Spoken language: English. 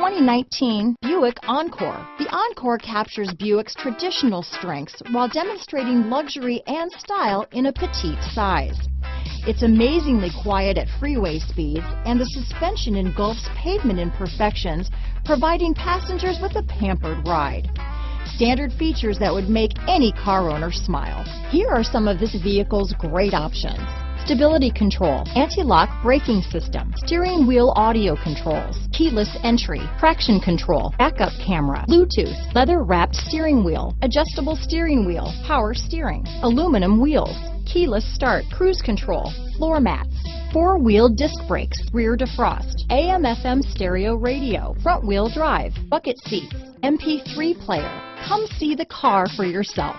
2019 Buick Encore. The Encore captures Buick's traditional strengths while demonstrating luxury and style in a petite size. It's amazingly quiet at freeway speeds, and the suspension engulfs pavement imperfections, providing passengers with a pampered ride. Standard features that would make any car owner smile. Here are some of this vehicle's great options: stability control, anti-lock braking system, steering wheel audio controls, keyless entry, traction control, backup camera, Bluetooth, leather-wrapped steering wheel, adjustable steering wheel, power steering, aluminum wheels, keyless start, cruise control, floor mats, four-wheel disc brakes, rear defrost, AM/FM stereo radio, front-wheel drive, bucket seats, MP3 player. Come see the car for yourself.